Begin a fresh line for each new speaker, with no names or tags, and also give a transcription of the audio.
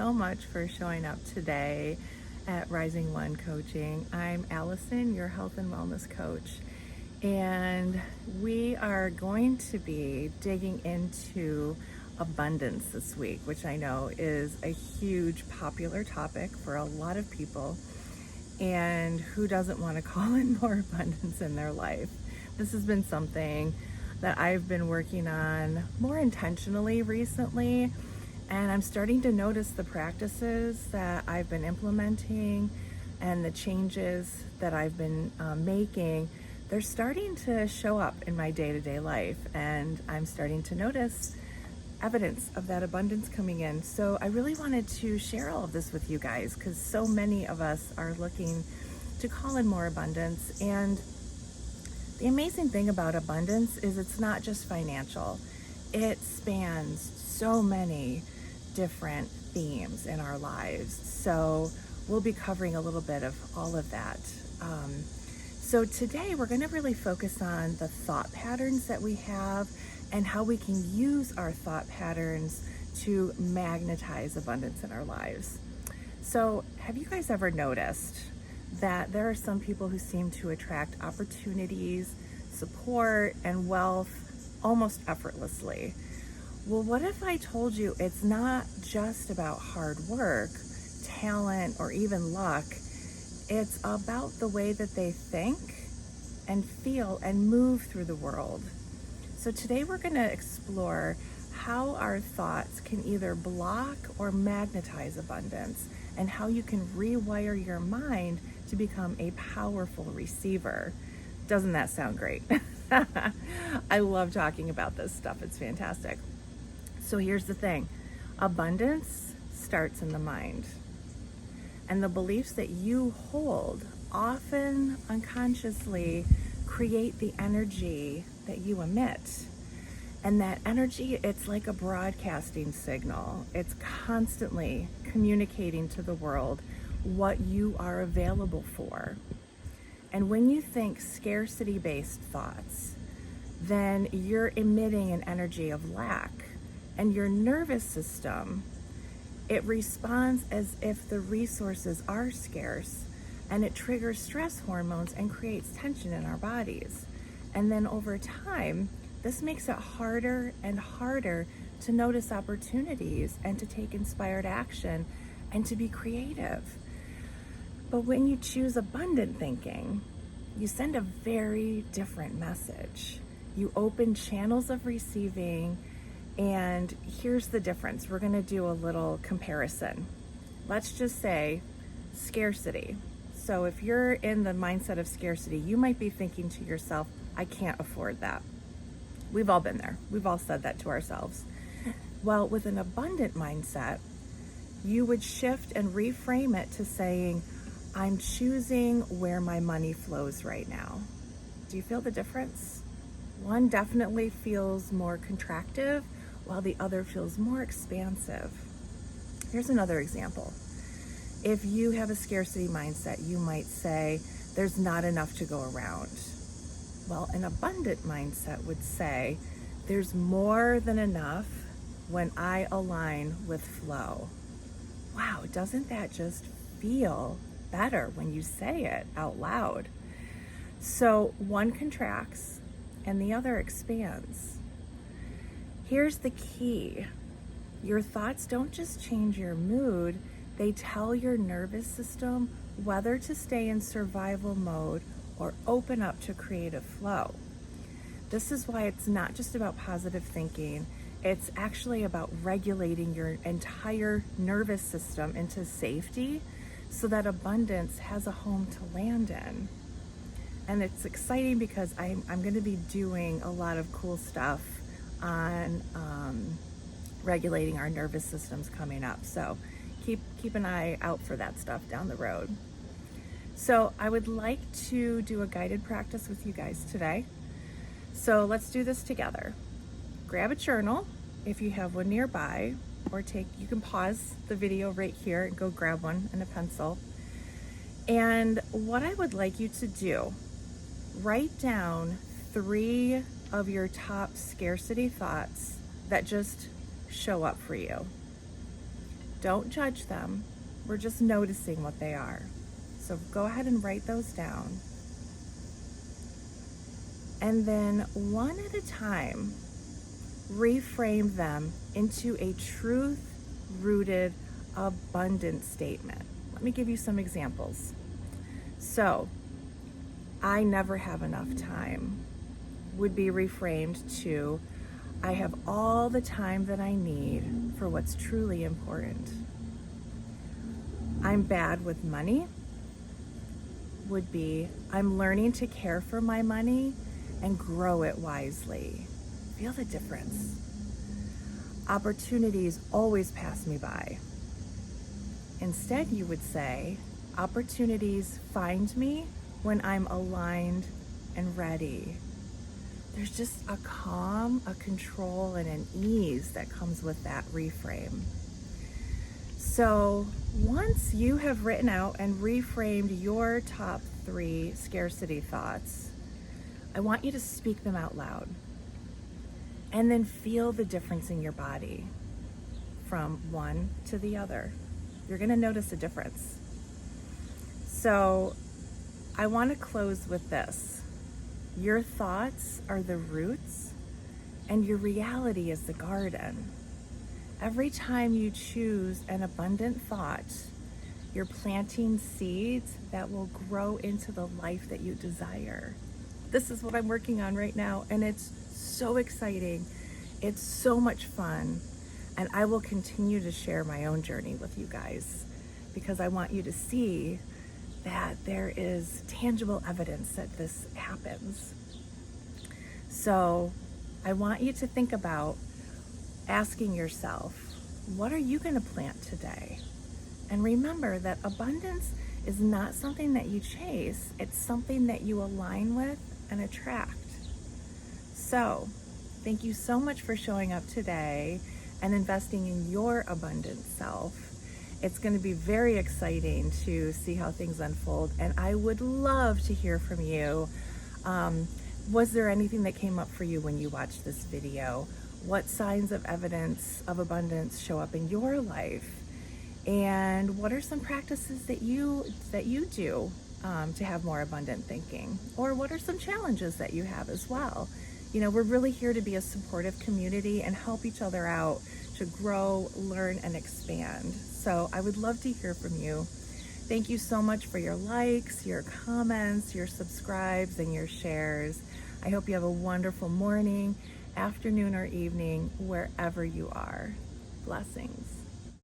so much for showing up today at Rising One Coaching. I'm Allison, your health and wellness coach, and we are going to be digging into abundance this week, which I know is a huge popular topic for a lot of people. And who doesn't want to call in more abundance in their life? This has been something that I've been working on more intentionally recently, and I'm starting to notice the practices that I've been implementing and the changes that I've been making. They're starting to show up in my day-to-day life, and I'm starting to notice evidence of that abundance coming in. So I really wanted to share all of this with you guys because so many of us are looking to call in more abundance. And the amazing thing about abundance is it's not just financial. It spans so many different themes in our lives. So we'll be covering a little bit of all of that. So today we're going to really focus on the thought patterns that we have and how we can use our thought patterns to magnetize abundance in our lives. So have you guys ever noticed that there are some people who seem to attract opportunities, support, and wealth almost effortlessly? Well, what if I told you it's not just about hard work, talent, or even luck? It's about the way that they think and feel and move through the world. So today we're going to explore how our thoughts can either block or magnetize abundance, and how you can rewire your mind to become a powerful receiver. Doesn't that sound great? I love talking about this stuff. It's fantastic. So here's the thing. Abundance starts in the mind. And the beliefs that you hold, often unconsciously, create the energy that you emit. And that energy, it's like a broadcasting signal. It's constantly communicating to the world what you are available for. And when you think scarcity-based thoughts, then you're emitting an energy of lack. And your nervous system, it responds as if the resources are scarce, and it triggers stress hormones and creates tension in our bodies. And then over time, this makes it harder and harder to notice opportunities and to take inspired action and to be creative. But when you choose abundant thinking, you send a very different message. You open channels of receiving, and here's the difference. We're going to do a little comparison. Let's just say scarcity. So if you're in the mindset of scarcity, you might be thinking to yourself, I can't afford that. We've all been there. We've all said that to ourselves. Well, with an abundant mindset, you would shift and reframe it to saying, I'm choosing where my money flows right now. Do you feel the difference? One definitely feels more contractive, while the other feels more expansive. Here's another example. If you have a scarcity mindset, you might say, there's not enough to go around. Well, an abundant mindset would say, there's more than enough when I align with flow. Wow, doesn't that just feel better when you say it out loud? So one contracts and the other expands. Here's the key. Your thoughts don't just change your mood, they tell your nervous system whether to stay in survival mode or open up to creative flow. This is why it's not just about positive thinking, it's actually about regulating your entire nervous system into safety so that abundance has a home to land in. And it's exciting because I'm going to be doing a lot of cool stuff on regulating our nervous systems coming up. So keep an eye out for that stuff down the road. So I would like to do a guided practice with you guys today. So let's do this together. Grab a journal if you have one nearby, or you can pause the video right here and go grab one and a pencil. And what I would like you to do, write down 3 of your top scarcity thoughts that just show up for you. Don't judge them. We're just noticing what they are. So go ahead and write those down. And then one at a time, reframe them into a truth-rooted abundance statement. Let me give you some examples. So, I never have enough time would be reframed to, I have all the time that I need for what's truly important. I'm bad with money would be, I'm learning to care for my money and grow it wisely. Feel the difference. Opportunities always pass me by. Instead, you would say, opportunities find me when I'm aligned and ready. There's just a calm, a control, and an ease that comes with that reframe. So once you have written out and reframed your top 3 scarcity thoughts, I want you to speak them out loud. And then feel the difference in your body from one to the other. You're going to notice a difference. So I want to close with this. Your thoughts are the roots, and your reality is the garden. Every time you choose an abundant thought, you're planting seeds that will grow into the life that you desire. This is what I'm working on right now, and it's so exciting. It's so much fun, and I will continue to share my own journey with you guys because I want you to see that there is tangible evidence that this happens. So I want you to think about asking yourself, what are you going to plant today? And remember that abundance is not something that you chase, it's something that you align with and attract. So thank you so much for showing up today and investing in your abundant self. It's going to be very exciting to see how things unfold, and I would love to hear from you. Was there anything that came up for you when you watched this video? What signs of evidence of abundance show up in your life? And what are some practices that you do to have more abundant thinking? Or what are some challenges that you have as well? You know, we're really here to be a supportive community and help each other out to grow, learn, and expand. So I would love to hear from you. Thank you so much for your likes, your comments, your subscribes, and your shares. I hope you have a wonderful morning, afternoon, or evening, wherever you are. Blessings.